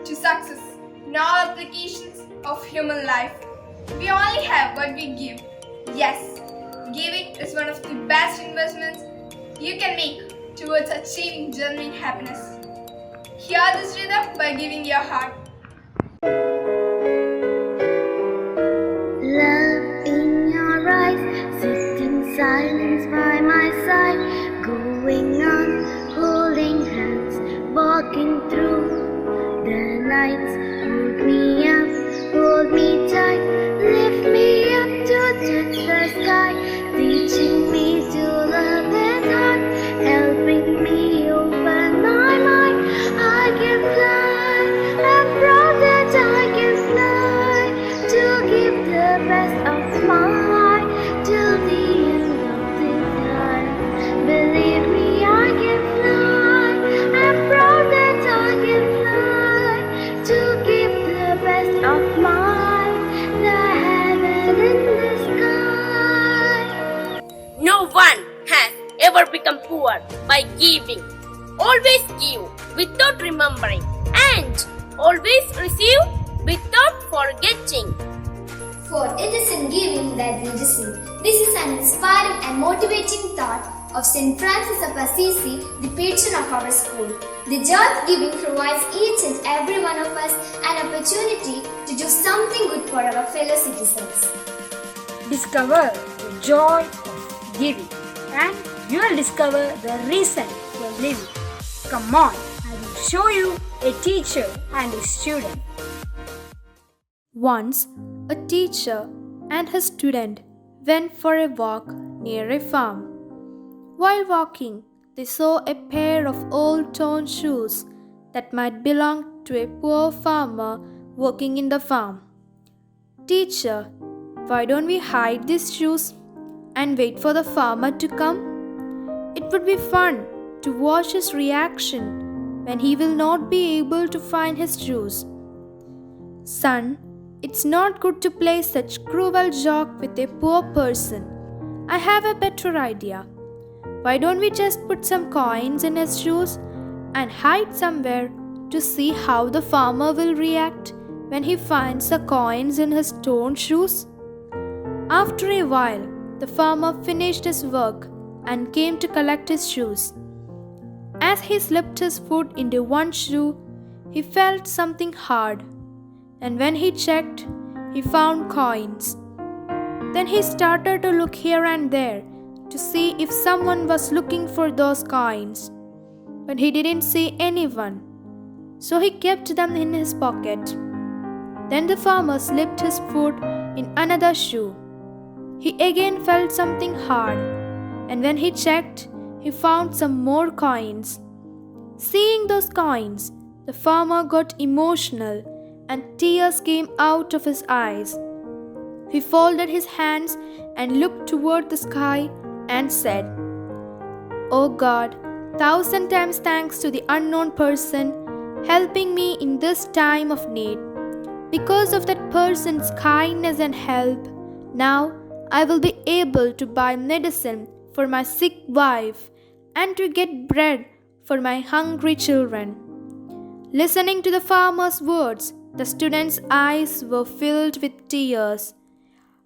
to success in all applications of human life. We only have what we give. Yes, giving is one of the best investments you can make towards achieving genuine happiness. Hear this rhythm by giving your heart. Love in your eyes, sit in silence by my side, going on, holding hands, walking through the nights. Hold me up, hold me tight, lift me up to touch the sky, teaching me to love with heart, helping me open my mind. I can fly, I'm proud that I can fly, to give the best of my heart till the end of the time. Believe me, I can fly, I'm proud that I can fly, to give the best of my heart, the heaven in the sky. No one has ever become poor by giving. Always give without remembering, and always receive without forgetting. For it is in giving that we receive. This is an inspiring and motivating thought of St. Francis of Assisi, the patron of our school. The joy of giving provides each and every one of us an opportunity to do something good for our fellow citizens. Discover the joy of giving, and you will discover the reason for living. Come on, I will show you a teacher and a student. Once, a teacher and his student went for a walk near a farm. While walking, they saw a pair of old torn shoes that might belong to a poor farmer working in the farm. "Teacher, why don't we hide these shoes and wait for the farmer to come? It would be fun to watch his reaction when he will not be able to find his shoes." "Son, it's not good to play such cruel joke with a poor person. I have a better idea. Why don't we just put some coins in his shoes and hide somewhere to see how the farmer will react when he finds the coins in his torn shoes?" After a while, the farmer finished his work and came to collect his shoes. As he slipped his foot into one shoe, he felt something hard, and when he checked, he found coins. Then he started to look here and there to see if someone was looking for those coins, but he didn't see anyone, so he kept them in his pocket. Then the farmer slipped his foot in another shoe. He again felt something hard, and when he checked, he found some more coins. Seeing those coins, the farmer got emotional and tears came out of his eyes. He folded his hands and looked toward the sky and said, "Oh God, 1,000 times thanks to the unknown person helping me in this time of need. Because of that person's kindness and help, now I will be able to buy medicine for my sick wife and to get bread for my hungry children." Listening to the farmer's words, the student's eyes were filled with tears.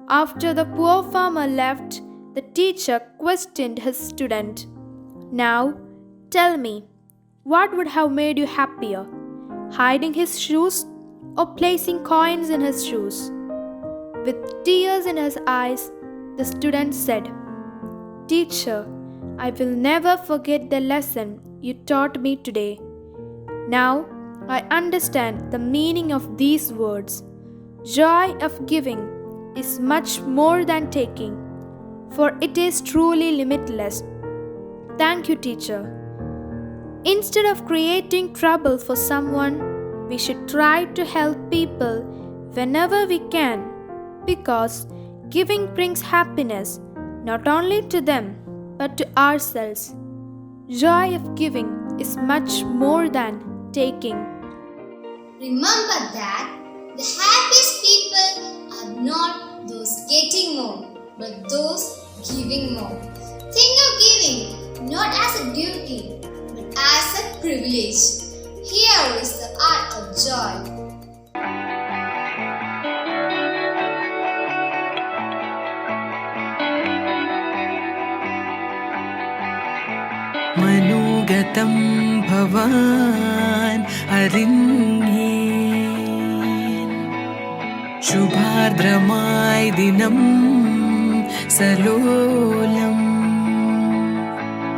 After the poor farmer left, the teacher questioned his student. "Now, tell me, what would have made you happier, hiding his shoes or placing coins in his shoes?" With tears in his eyes, the student said, "Teacher, I will never forget the lesson you taught me today. Now I understand the meaning of these words. Joy of giving is much more than taking, for it is truly limitless." Thank you, teacher. Instead of creating trouble for someone, we should try to help people whenever we can, because giving brings happiness not only to them but to ourselves. Joy of giving is much more than taking. Remember that the happiest people are not those getting more, but those giving more. Think of giving not as a duty, but as a privilege. Here is the art of joy. മനോഗതം ഭവാൻ അറിഞ്ഞേ ശുഭാർദ്രമായി ദിനം സലോലം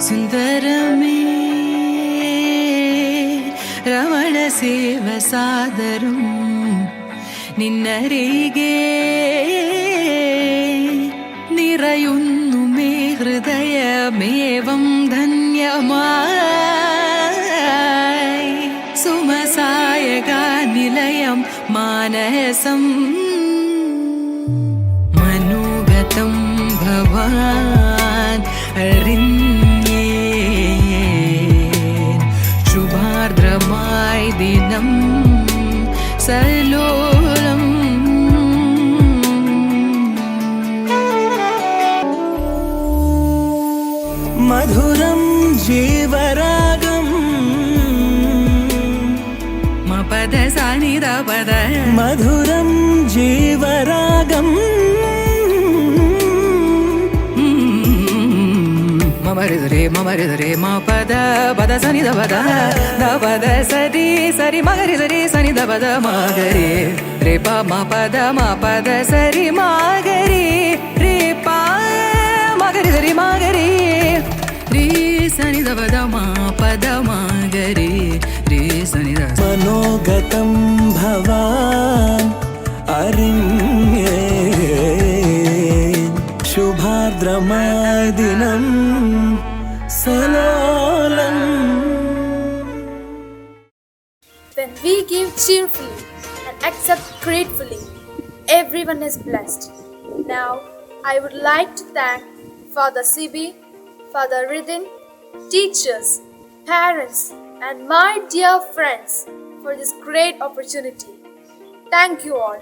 സുന്ദരമേ രമണ സേവ സാദരം നിന്നരികെ നിറയുന്നു may ഹൃദയമേവം ധന്യമായി സുമസായക നിലയം മാനസം മനോഗതം ഭവാൻ അറിഞ്ഞേ ശുഭാർദ്രമായി ദിനം സലോലം മധുരം ജീവരാഗം മപദ സനിദ പദ മധുരം ജീവരാഗം മമരിതരേ മപദ പദ സനിദ പദ ദപദ സരി സരി മകരിതരേ സനിദ പദ മഗരി രേ പ മപദ സരി മഗരി രേ പ മകരിതരി മഗരി രേ സനിദ പദ മപദ മഗരി രേ സനിദ മനോഗതം ഭവാൻ അറിഞ്ഞേ ശുഭാർദ്രമായ ദിനം സലോലം. When we give cheerfully and accept gratefully, everyone is blessed. Now, I would like to thank Father Sibi, Father Ridin, teachers, parents, and my dear friends for this great opportunity. Thank you all.